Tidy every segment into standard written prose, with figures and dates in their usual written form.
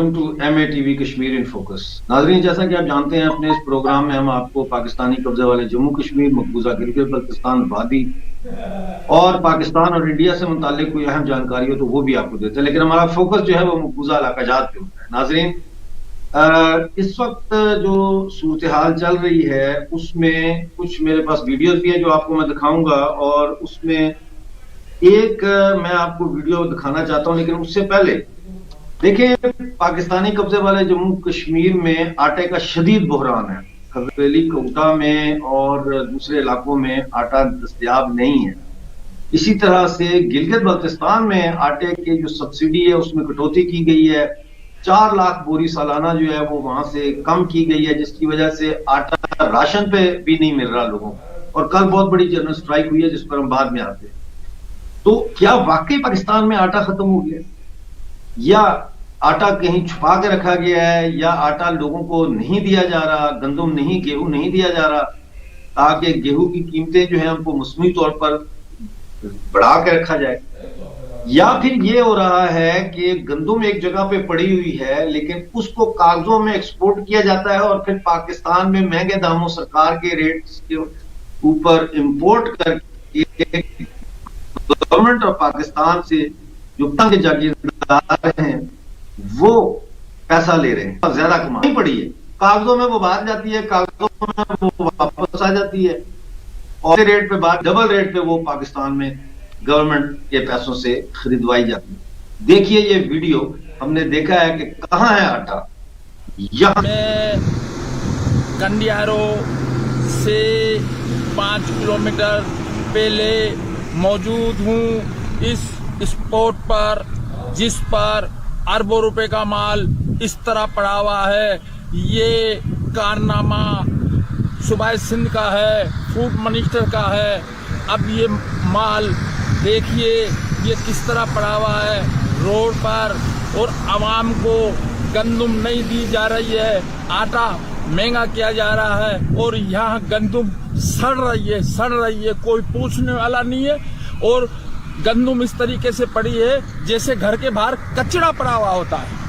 Welcome to M A T V Kashmir in focus. ناظرین, جیسا کہ آپ جانتے ہیں اپنے اس پروگرام میں ہم آپ کو پاکستانی قبضے والے جموں کشمیر, مقبوضہ گلگت بلتستان وادی اور پاکستان اور انڈیا سے متعلق کوئی اہم جانکاری ہو تو وہ بھی آپ کو دیتے ہیں, لیکن ہمارا فوکس جو ہے وہ مقبوضہ علاقہ جات پہ ہوتا ہے. ناظرین, اس وقت جو صورتحال چل رہی ہے اس میں کچھ میرے پاس ویڈیوز بھی ہیں جو آپ کو میں دکھاؤں گا, اور اس میں ایک میں آپ کو ویڈیو دکھانا چاہتا ہوں, لیکن اس سے پہلے دیکھیں پاکستانی قبضے والے جموں کشمیر میں آٹے کا شدید بحران ہے. حویلی کوٹا میں اور دوسرے علاقوں میں آٹا دستیاب نہیں ہے. اسی طرح سے گلگت بلتستان میں آٹے کی جو سبسڈی ہے اس میں کٹوتی کی گئی ہے. 4 لاکھ بوری سالانہ جو ہے وہ وہاں سے کم کی گئی ہے, جس کی وجہ سے آٹا راشن پہ بھی نہیں مل رہا لوگوں کو. اور کل بہت بڑی جنرل سٹرائک ہوئی ہے جس پر ہم بعد میں آتے ہیں. تو کیا واقعی پاکستان میں آٹا ختم ہو گیا, یا آٹا کہیں چھپا کے رکھا گیا ہے, یا آٹا لوگوں کو نہیں دیا جا رہا, گندم نہیں, گیہوں نہیں دیا جا رہا تاکہ گیہوں کی قیمتیں جو ہیں ان کو مصنوعی طور پر بڑھا کے رکھا جائے, یا پھر یہ ہو رہا ہے کہ گندم ایک جگہ پہ پڑی ہوئی ہے لیکن اس کو کاغذوں میں ایکسپورٹ کیا جاتا ہے اور پھر پاکستان میں مہنگے داموں سرکار کے ریٹس کے اوپر امپورٹ کر کے گورنمنٹ اور پاکستان سے جو تنگ جاگیردار ہیں وہ پیسہ لے رہے ہیں, زیادہ کمائی پڑی ہے, کاغذوں میں وہ باہر جاتی ہے, کاغذوں میں وہ واپس آ جاتی ہے, اور ریٹ پہ ڈبل ریٹ پہ وہ پاکستان میں گورنمنٹ کے پیسوں سے خریدوائی جاتی ہے. دیکھیے یہ ویڈیو, ہم نے دیکھا ہے کہ کہاں ہے آٹا. یہاں میں کنڈیارو سے 5 کلومیٹر پہلے موجود ہوں, اس اسپاٹ پر جس پر اربوں روپے کا مال اس طرح پڑا ہوا ہے. یہ کارنامہ صوبہ سندھ کا ہے, فوڈ منسٹر کا ہے. اب یہ مال دیکھیے یہ کس طرح پڑا ہوا ہے روڈ پر, اور عوام کو گندم نہیں دی جا رہی ہے, آٹا مہنگا کیا جا رہا ہے, اور یہاں گندم سڑ رہی ہے, کوئی پوچھنے والا نہیں ہے. اور گندم اس طریقے سے پڑی ہے جیسے گھر کے باہر کچڑا پڑا ہوا ہوتا ہے.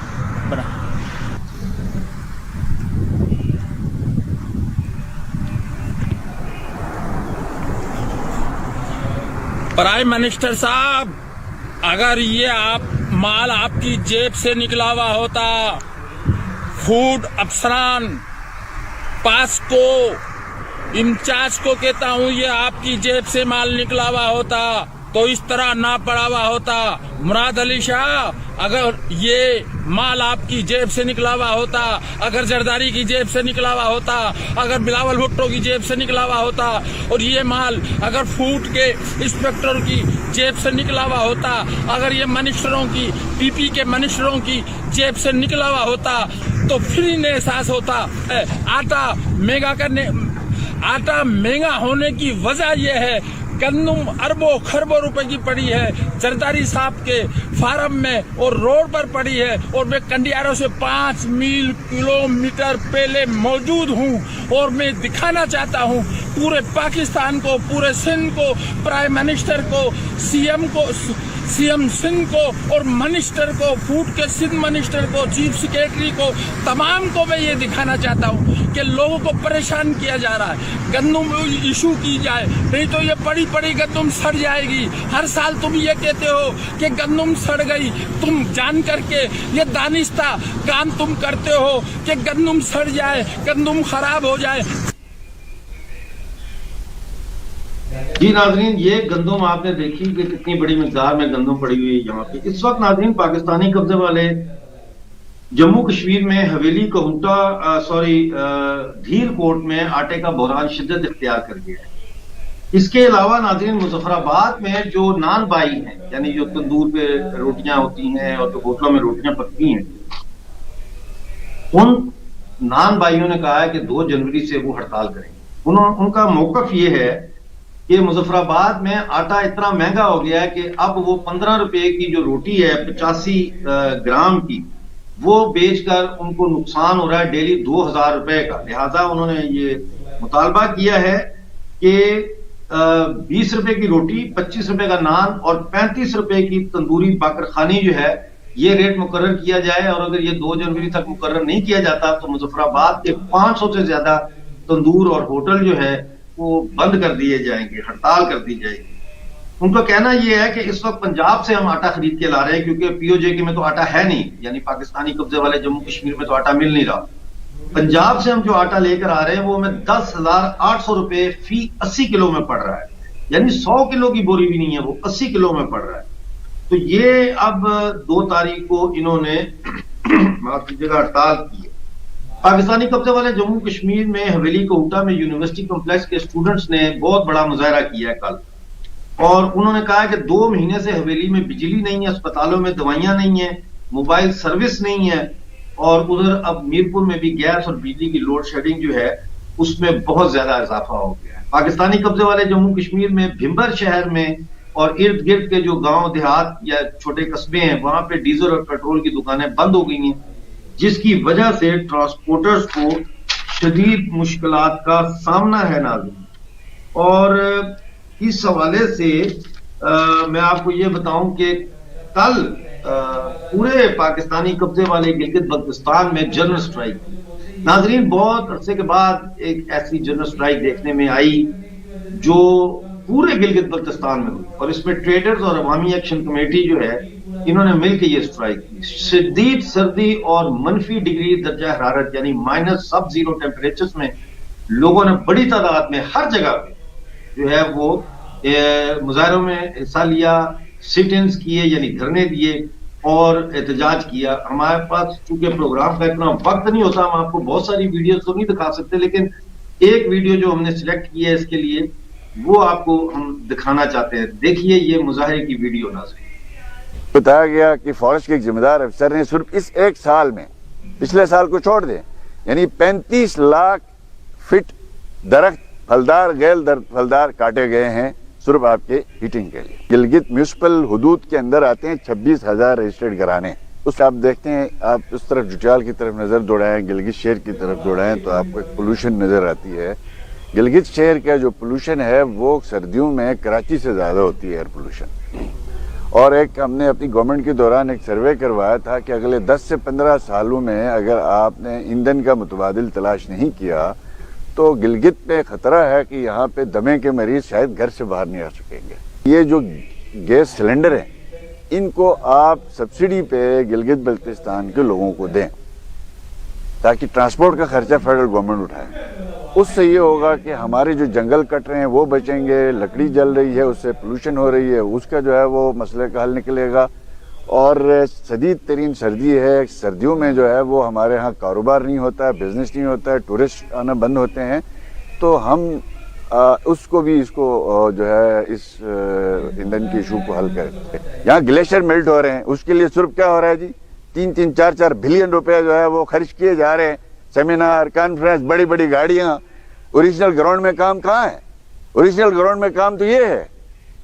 پرائم منسٹر صاحب, اگر یہ مال آپ کی جیب سے نکلا ہوا ہوتا, فوڈ افسران پاس کو انچارج کو کہتا ہوں یہ آپ کی جیب سے مال نکلا ہوا ہوتا تو اس طرح نہ پڑا ہوا ہوتا. مراد علی شاہ, اگر یہ مال آپ کی جیب سے نکلا ہوا ہوتا, اگر زرداری کی جیب سے نکلا ہوا ہوتا, اگر بلاول بھٹو کی جیب سے نکلا ہوا ہوتا, اور یہ مال اگر فوڈ کے انسپیکٹر کی جیب سے نکلا ہوا ہوتا, اگر یہ منسٹروں کی پی پی کے منسٹروں کی جیب سے نکلا ہوا ہوتا تو پھر انہیں احساس ہوتا. آٹا مہنگا ہونے کی وجہ یہ ہے گندم اربوں خربوں روپے کی پڑی ہے زرداری صاحب کے فارم میں اور روڈ پر پڑی ہے, اور میں کنڈیارو سے 5 کلومیٹر پہلے موجود ہوں, اور میں دکھانا چاہتا ہوں پورے پاکستان کو, پورے سندھ کو, پرائم منسٹر کو, سی ایم سندھ کو, اور منسٹر کو, فوڈ کے سندھ منسٹر کو, چیف سیکریٹری کو, تمام کو میں یہ دکھانا چاہتا ہوں کہ لوگوں کو پریشان کیا جا رہا ہے. گندم ایشو کی جائے, نہیں تو یہ پڑی گندم سڑ جائے گی. ہر سال تم یہ کہتے ہو کہ گندم سڑ گئی, تم جان کر کے یہ دانستہ کام تم کرتے ہو کہ گندم سڑ جائے, گندم خراب ہو جائے. جی ناظرین, یہ گندم آپ نے دیکھی کہ کتنی بڑی مقدار میں گندم پڑی ہوئی ہے یہاں پہ. اس وقت ناظرین پاکستانی قبضے والے جموں کشمیر میں حویلی کوٹا دھیر کوٹ میں آٹے کا بحران شدت اختیار کر گیا ہے. اس کے علاوہ ناظرین مظفر آباد میں جو نان بائی ہیں, یعنی جو تندور پہ روٹیاں ہوتی ہیں اور جو ہوٹلوں میں روٹیاں پکتی ہیں, ان نان بائیوں نے کہا ہے کہ 2 جنوری سے وہ ہڑتال کریں گے. ان کا موقف یہ ہے کہ مظفر آباد میں آٹا اتنا مہنگا ہو گیا ہے کہ اب وہ 15 روپے کی جو روٹی ہے 85 گرام کی, وہ بیچ کر ان کو نقصان ہو رہا ہے ڈیلی 2000 روپے کا. لہذا انہوں نے یہ مطالبہ کیا ہے کہ 20 روپے کی روٹی, 25 روپے کا نان اور 35 روپے کی تندوری باقر خانی جو ہے یہ ریٹ مقرر کیا جائے، اور اگر یہ 2 جنوری تک مقرر نہیں کیا جاتا تو مظفر آباد کے 500 سے زیادہ تندور اور ہوٹل جو ہے وہ بند کر دیے جائیں گے، ہڑتال کر دی جائے گی۔ ان کا کہنا یہ ہے کہ اس وقت پنجاب سے ہم آٹا خرید کے لا رہے ہیں کیونکہ پی او جے کے میں تو آٹا ہے نہیں، یعنی پاکستانی قبضے والے جموں کشمیر میں تو آٹا مل نہیں رہا۔ پنجاب سے ہم جو آٹا لے کر آ رہے ہیں وہ ہمیں 10,800 روپے فی 80 کلو میں پڑ رہا ہے، یعنی 100 کلو کی بوری بھی نہیں ہے، وہ 80 کلو میں پڑ رہا ہے۔ تو یہ اب 2 تاریخ کو انہوں نے معاف کیجیے گا ہڑتال کی ہے۔ پاکستانی قبضے والے جموں کشمیر میں حویلی کوٹا میں یونیورسٹی کمپلیکس کے اسٹوڈنٹس نے بہت بڑا مظاہرہ کیا ہے کل، اور انہوں نے کہا کہ 2 مہینے سے حویلی میں بجلی نہیں ہے، اسپتالوں میں دوائیاں نہیں ہیں، موبائل سروس نہیں ہے، اور ادھر اب میرپور میں بھی گیس اور بجلی کی لوڈ شیڈنگ جو ہے اس میں بہت زیادہ اضافہ ہو گیا ہے۔ پاکستانی قبضے والے جموں کشمیر میں بھمبر شہر میں اور ارد گرد کے جو گاؤں دیہات یا چھوٹے قصبے ہیں وہاں پہ ڈیزل اور پیٹرول کی دکانیں بند ہو گئی ہیں، جس کی وجہ سے ٹرانسپورٹرز کو شدید مشکلات کا سامنا ہے ناظرین۔ اور اس حوالے سے میں آپ کو یہ بتاؤں کہ کل پورے پاکستانی قبضے والے گلگت بلتستان میں جنرل سٹرائک کی۔ ناظرین، بہت عرصے کے بعد ایک ایسی جنرل سٹرائک دیکھنے میں آئی جو پورے گلگت بلتستان میں ہوئی، اور اس میں ٹریڈرز اور عوامی ایکشن کمیٹی جو ہے انہوں نے مل کے یہ سٹرائک کی۔ شدید سردی اور منفی ڈگری درجہ حرارت یعنی -0 ٹیمپریچرز میں لوگوں نے بڑی تعداد میں ہر جگہ پہ جو ہے وہ مظاہروں میں حصہ لیا، سٹ انز کیے یعنی دھرنے دیے اور احتجاج کیا۔ ہمارے پاس چونکہ پروگرام کا اتنا وقت نہیں ہوتا، ہم آپ کو بہت ساری ویڈیوز تو نہیں دکھا سکتے، لیکن ایک ویڈیو جو ہم نے سلیکٹ کی ہے اس کے لیے وہ آپ کو ہم دکھانا چاہتے ہیں۔ دیکھیے یہ مظاہرے کی ویڈیو ناظرین۔ بتایا گیا کہ فارسٹ کے ایک ذمہ دار افسر نے صرف اس ایک سال میں، پچھلے سال کو چھوڑ دیں، یعنی 35 لاکھ فٹ درخت پھلدار غیر پھلدار کاٹے گئے ہیں صرف آپ کے ہیٹنگ کے لیے۔ گلگت میونسپل حدود کے اندر آتے ہیں 26,000 رجسٹرڈ گھرانے، اس آپ دیکھتے ہیں، آپ اس طرف جوٹیال کی طرف نظر دوڑائیں، گلگت شہر کی طرف دوڑائیں تو آپ کو ایک پولوشن نظر آتی ہے۔ گلگت شہر کا جو پولوشن ہے وہ سردیوں میں کراچی سے زیادہ ہوتی ہے ایئر پولوشن۔ اور ایک ہم نے اپنی گورنمنٹ کے دوران ایک سروے کروایا تھا کہ اگلے 10 سے 15 سالوں میں اگر آپ نے ایندھن کا متبادل تلاش نہیں کیا تو گلگت میں خطرہ ہے کہ یہاں پہ دمے کے مریض شاید گھر سے باہر نہیں آ سکیں گے۔ یہ جو گیس سلنڈر ہیں ان کو آپ سبسڈی پہ گلگت بلتستان کے لوگوں کو دیں تاکہ ٹرانسپورٹ کا خرچہ فیڈرل گورنمنٹ اٹھائے۔ اس سے یہ ہوگا کہ ہمارے جو جنگل کٹ رہے ہیں وہ بچیں گے، لکڑی جل رہی ہے اس سے پولوشن ہو رہی ہے، اس کا جو ہے وہ مسئلے کا حل نکلے گا۔ اور شدید ترین سردی ہے، سردیوں میں جو ہے وہ ہمارے ہاں کاروبار نہیں ہوتا ہے، بزنس نہیں ہوتا ہے، ٹورسٹ آنا بند ہوتے ہیں، تو ہم اس کو بھی اس کو جو ہے اس ایندھن کی ایشو کو حل کریں۔ یہاں گلیشیئر میلٹ ہو رہے ہیں، اس کے لیے صرف کیا ہو رہا ہے جی، 3-3 4-4 بلین روپے جو ہے وہ خرچ کیے جا رہے ہیں، سیمینار، کانفرنس، بڑی بڑی گاڑیاں۔ اوریجنل گراؤنڈ میں کام کہاں ہے؟ اوریجنل گراؤنڈ میں کام تو یہ ہے۔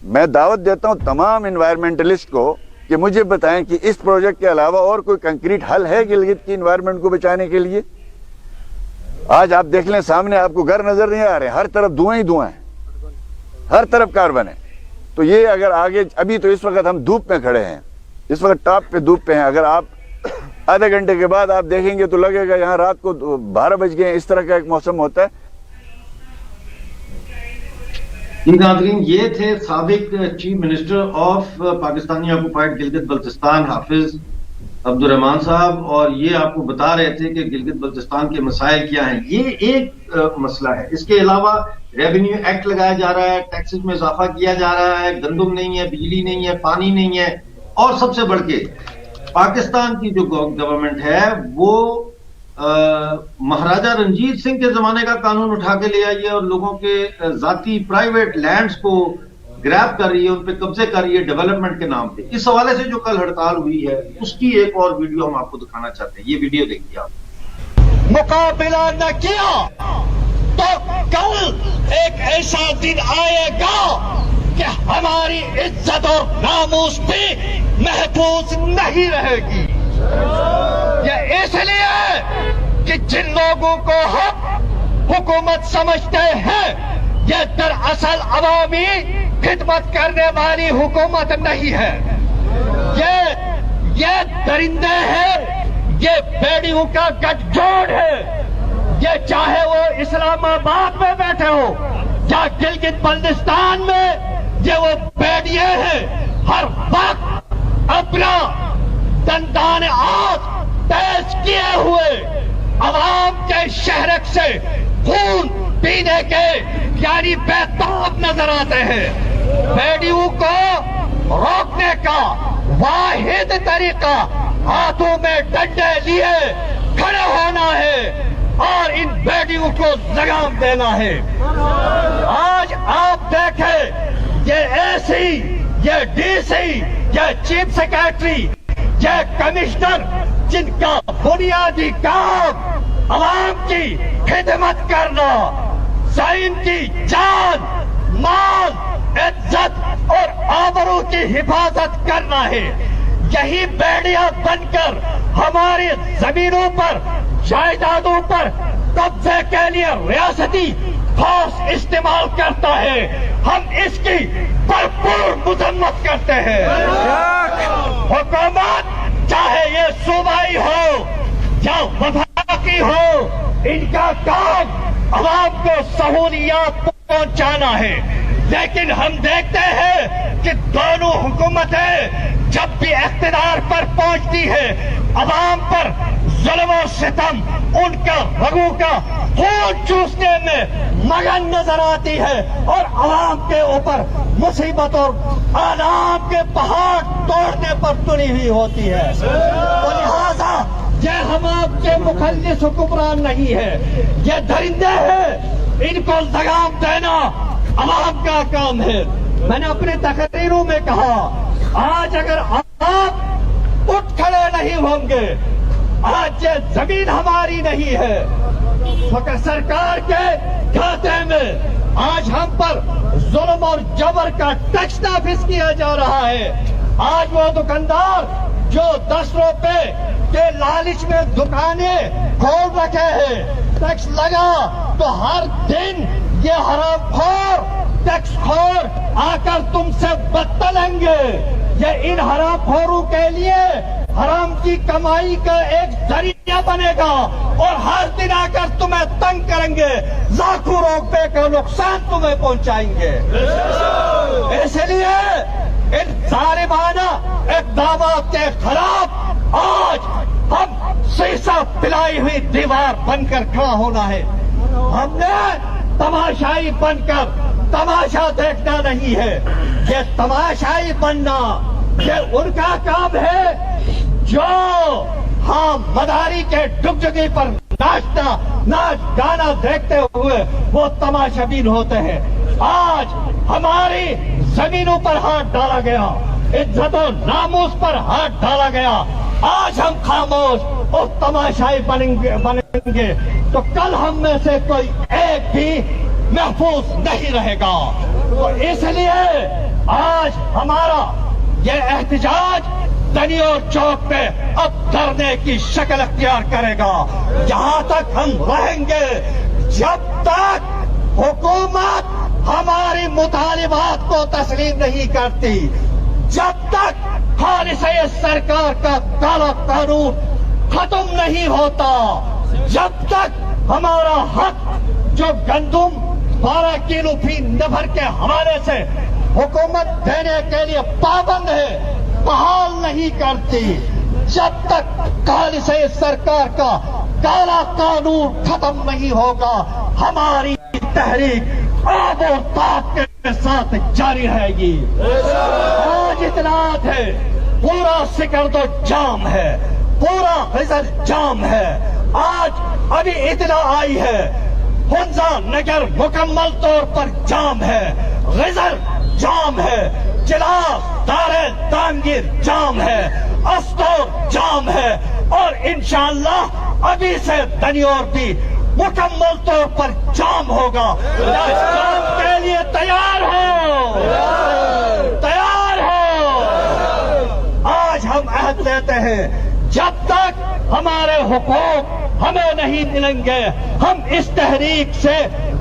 میں دعوت دیتا ہوں تمام انوائرمنٹلسٹ کو کہ مجھے بتائیں کہ اس پروجیکٹ کے علاوہ اور کوئی کنکریٹ حل ہے گلگت کی انوائرمنٹ کو بچانے کے لیے۔ آج آپ دیکھ لیں سامنے آپ کو گھر نظر نہیں آ رہے، ہر طرف دھوئیں ہی دھوئیں ہیں، ہر طرف کاربن ہے۔ تو یہ اگر آگے، ابھی تو اس وقت ہم دھوپ میں کھڑے ہیں، اس وقت ٹاپ پہ دھوپ پہ ہیں، اگر آپ آدھے گھنٹے کے بعد آپ دیکھیں گے تو لگے گا یہاں رات کو 12 بج گئے، اس طرح کا ایک موسم ہوتا ہے۔ ناظرین، یہ تھے سابق chief minister of Pakistani آکوپائیڈ Gilgit Baltistan حافظ عبد الرحمان صاحب، اور یہ آپ کو بتا رہے تھے کہ گلگت بلتستان کے مسائل کیا ہیں۔ یہ ایک مسئلہ ہے، اس کے علاوہ ریونیو ایکٹ لگایا جا رہا ہے، ٹیکسز میں اضافہ کیا جا رہا ہے، گندم نہیں ہے، بجلی نہیں ہے، پانی نہیں ہے، اور سب سے بڑھ کے پاکستان کی جو گورنمنٹ ہے وہ مہاراجہ رنجیت سنگھ کے زمانے کا قانون اٹھا کے لے آئی ہے اور لوگوں کے ذاتی پرائیویٹ لینڈز کو گریب کر رہی ہے، ان پہ قبضے کر رہی ہے ڈیولپمنٹ کے نام پہ۔ اس حوالے سے جو کل ہڑتال ہوئی ہے اس کی ایک اور ویڈیو ہم آپ کو دکھانا چاہتے ہیں، یہ ویڈیو دیکھیے آپ۔ مقابلہ نہ کیا تو کل ایک ایسا دن آئے گا کہ ہماری عزت اور ناموس بھی محفوظ نہیں رہے گی۔ یہ اس لیے کہ جن لوگوں کو ہم حکومت سمجھتے ہیں یہ دراصل عوامی خدمت کرنے والی حکومت نہیں ہے، یہ درندے ہیں، یہ بیڑیوں کا گٹھ جوڑ ہے. یہ چاہے وہ اسلام آباد میں بیٹھے ہو یا گلگت بلتستان میں، یہ وہ بیڑیے ہیں ہر وقت اپنا دندان آگ تیز کیے ہوئے عوام کے شہرک سے خون پینے کے یعنی بیتاب نظر آتے ہیں. بیڑیوں کو روکنے کا واحد طریقہ ہاتھوں میں ڈنڈے لیے کھڑے ہونا ہے اور ان بیڑیوں کو لگام دینا ہے. آج آپ دیکھیں یہ اے سی، یہ ڈی سی، یہ چیف سیکریٹری، یہ کمشنر، جن کا بنیادی کام عوام کی خدمت کرنا، ان کی جان، مال، عزت اور آبرو کی حفاظت کرنا ہے. یہی بیڑیاں بن کر ہماری زمینوں پر، جائیدادوں پر قبضے کے لیے ریاستی فورس استعمال کرتا ہے. ہم اس کی بھرپور مذمت کرتے ہیں. حکومت چاہے یہ صوبائی ہو یا وفاقی ہو، ان کا کام عوام کو سہولیات پہنچانا ہے. لیکن ہم دیکھتے ہیں کہ دونوں حکومتیں جب بھی اقتدار پر پہنچتی ہے عوام پر ظلم و ستم، ان کا رگوں کا خون چوسنے میں مگن نظر آتی ہے اور عوام کے اوپر مصیبت اور آلام کے پہاڑ توڑنے پر تلی ہوئی ہوتی ہے. تو لہذا یہ ہم آپ کے مخلص حکمران نہیں ہے، یہ درندے ہیں، ان کو لگام دینا عوام کا کام ہے. میں نے اپنے تقریروں میں کہا آج اگر آپ اٹھ کھڑے نہیں ہوں گے، آج یہ زمین ہماری نہیں ہے. فقر سرکار کے کھاتے میں آج ہم پر ظلم اور جبر کا ٹیکس نافذ کیا جا رہا ہے. آج وہ دکاندار جو 10 روپے کے لالچ میں دکانیں کھول رکھے ہیں، ٹیکس لگا تو ہر دن یہ حرام خور ٹیکس خور آ کر تم سے بدتر لیں گے. یہ ان حرام خوروں کے لیے حرام کی کمائی کا ایک ذریعہ بنے گا اور ہر دن آ کر تمہیں تنگ کریں گے، لاکھوں روپے کا نقصان تمہیں پہنچائیں گے. اس لیے ان ظالمانہ اقدامات کے خلاف آج ہم سیسا پلائی ہوئی دیوار بن کر کھڑا ہونا ہے. ہم نے تماشائی بن کر تماشا دیکھنا نہیں ہے. یہ تماشائی بننا یہ ان کا کام ہے جو ہاں مداری کے ڈگڈگی پر ناچ گانا دیکھتے ہوئے وہ تماشا بین ہوتے ہیں. آج ہماری زمینوں پر ہاتھ ڈالا گیا، عزت و ناموس پر ہاتھ ڈالا گیا. آج ہم خاموش اور تماشائی بنیں گے تو کل ہم میں سے کوئی ایک بھی محفوظ نہیں رہے گا. تو اس لیے آج ہمارا یہ احتجاج دنیور چوک پہ اب دھرنے کی شکل اختیار کرے گا. جہاں تک ہم رہیں گے، جب تک حکومت ہماری مطالبات کو تسلیم نہیں کرتی، جب تک خالص سرکار کا کالا قانون ختم نہیں ہوتا، جب تک ہمارا حق جو گندم 12 کلو فی نفر کے حوالے سے حکومت دینے کے لیے پابند ہے، بحال نہیں کرتی، جب تک خالص سرکار کا کالا قانون ختم نہیں ہوگا، ہماری تحریک آب و تاب کے ساتھ جاری رہے گی. آج اطلاعات ہے، پورا سکردو جام ہے، پورا غزل جام ہے. آج ابھی اطلاع آئی ہے ہنزا نگر مکمل طور پر جام ہے، غزل جام ہے، چلاس دار دانگیر جام ہے، استور جام ہے اور انشاءاللہ ابھی سے دنیور بھی مکمل طور پر جام ہوگا. جام کے لیے تیار ہو، تیار ہو. آج ہم عہد لیتے ہیں جب تک ہمارے حقوق ہمیں نہیں ملیں گے، ہم اس تحریک سے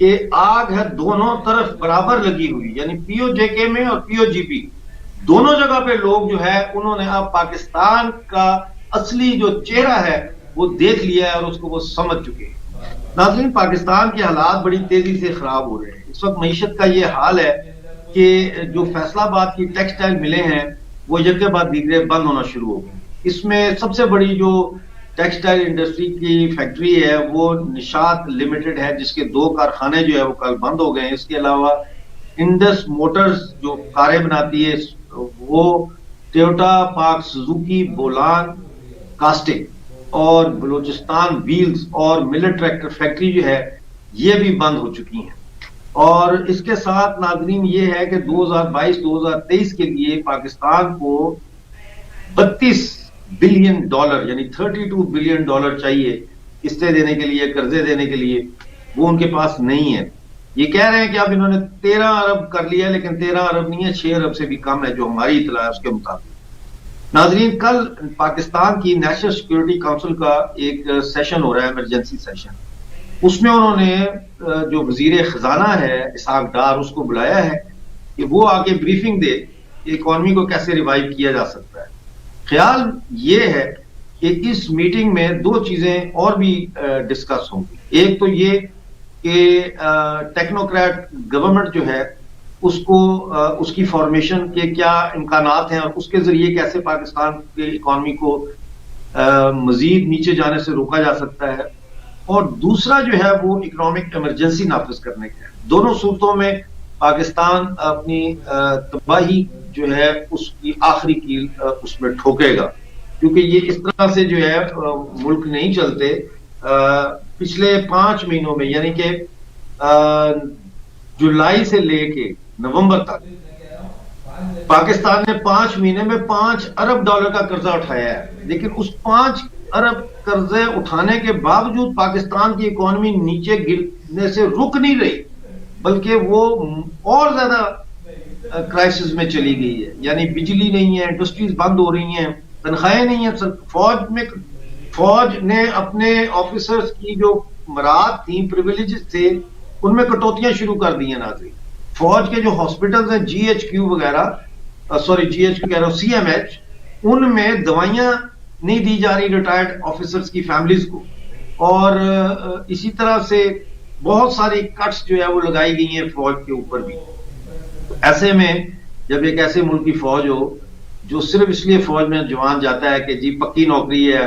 کہ آگ ہے دونوں طرف برابر لگی ہوئی، یعنی پی او جے کے میں اور پی او جی پی دونوں جگہ پہ لوگ جو ہے انہوں نے اب پاکستان کا اصلی جو چہرہ ہے وہ دیکھ لیا ہے اور اس کو وہ سمجھ چکے ہیں۔ ناظرین، پاکستان کے حالات بڑی تیزی سے خراب ہو رہے ہیں۔ اس وقت معیشت کا یہ حال ہے کہ جو فیصل آباد کی ٹیکسٹائل ملیں ہیں وہ یکے بعد دیگرے بند ہونا شروع ہو گئی۔ اس میں سب سے بڑی جو ٹیکسٹائل انڈسٹری کی فیکٹری ہے وہ نشاط لمیٹڈ ہے، جس کے 2 کارخانے جو ہے وہ کل بند ہو گئے ہیں۔ اس کے علاوہ انڈس موٹرز جو کاریں بناتی ہے وہ ٹویوٹا، پاک سوزوکی، بولان کاسٹنگ اور بلوچستان ویلز اور ملر ٹریکٹر فیکٹری جو ہے یہ بھی بند ہو چکی ہیں۔ اور اس کے ساتھ ناظرین یہ ہے کہ 2022-2023 کے لیے پاکستان کو $32 بلین یعنی $32 بلین چاہیے قسطیں دینے کے لیے، قرضے دینے کے لیے، وہ ان کے پاس نہیں ہے۔ یہ کہہ رہے ہیں کہ اب انہوں نے 13 ارب کر لیا، لیکن 13 ارب نہیں ہے، 6 ارب سے بھی کم ہے جو ہماری اطلاع ہے اس کے مطابق۔ ناظرین، کل پاکستان کی نیشنل سیکورٹی کونسل کا ایک سیشن ہو رہا ہے، ایمرجنسی سیشن۔ اس میں انہوں نے جو وزیر خزانہ ہے اسحاق ڈار، اس کو بلایا ہے کہ وہ آ کے بریفنگ دے کہ اکانومی کو کیسے ریوائیو کیا جا سکتا ہے۔ خیال یہ ہے کہ اس میٹنگ میں 2 چیزیں اور بھی ڈسکس ہوں گی۔ ایک تو یہ کہ ٹیکنوکریٹ گورنمنٹ جو ہے اس کو اس کی فارمیشن کے کیا امکانات ہیں اور اس کے ذریعے کیسے پاکستان کے اکانومی کو مزید نیچے جانے سے روکا جا سکتا ہے، اور دوسرا جو ہے وہ اکنامک ایمرجنسی نافذ کرنے کا ہے۔ دونوں صورتوں میں پاکستان اپنی تباہی جو ہے اس کی آخری کیل اس میں ٹھوکے گا، کیونکہ یہ اس طرح سے جو ہے ملک نہیں چلتے۔ پچھلے 5 مہینوں میں یعنی کہ جولائی سے لے کے نومبر تک پاکستان نے 5 مہینے میں $5 ارب کا قرضہ اٹھایا ہے، لیکن اس 5 ارب قرضے اٹھانے کے باوجود پاکستان کی اکانومی نیچے گرنے سے رک نہیں رہی، بلکہ وہ اور زیادہ کرائسس میں چلی گئی ہے۔ یعنی بجلی نہیں ہے، انڈسٹریز بند ہو رہی ہیں، تنخواہیں نہیں ہیں۔ فوج نے اپنے آفیسرز کی جو مراد تھیں، پریویلیجز تھے، ان میں کٹوتیاں شروع کر دی ہیں ناظرین۔ فوج کے جو ہاسپٹلز ہیں جی ایچ کیو وغیرہ، جی ایچ کیو کہہ رہا ہوں، سی ایم ایچ، ان میں دوائیاں نہیں دی جا رہی ریٹائرڈ آفیسرز کی فیملیز کو، اور اسی طرح سے بہت ساری کٹس جو ہے وہ لگائی گئی ہیں فوج کے اوپر بھی۔ ایسے میں جب ایک ایسے ملک کی فوج ہو جو صرف اس لیے فوج میں جوان جاتا ہے کہ جی پکی نوکری ہے،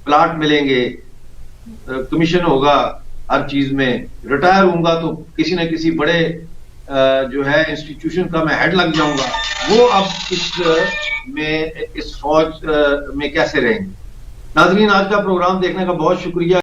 پلاٹ ملیں گے، کمیشن ہوگا ہر چیز میں، ریٹائر ہوں گا تو کسی نہ کسی بڑے جو ہے انسٹیٹیوشن کا میں ہیڈ لگ جاؤں گا، وہ اب اس فوج میں کیسے رہیں گے؟ ناظرین، آج کا پروگرام دیکھنے کا بہت شکریہ۔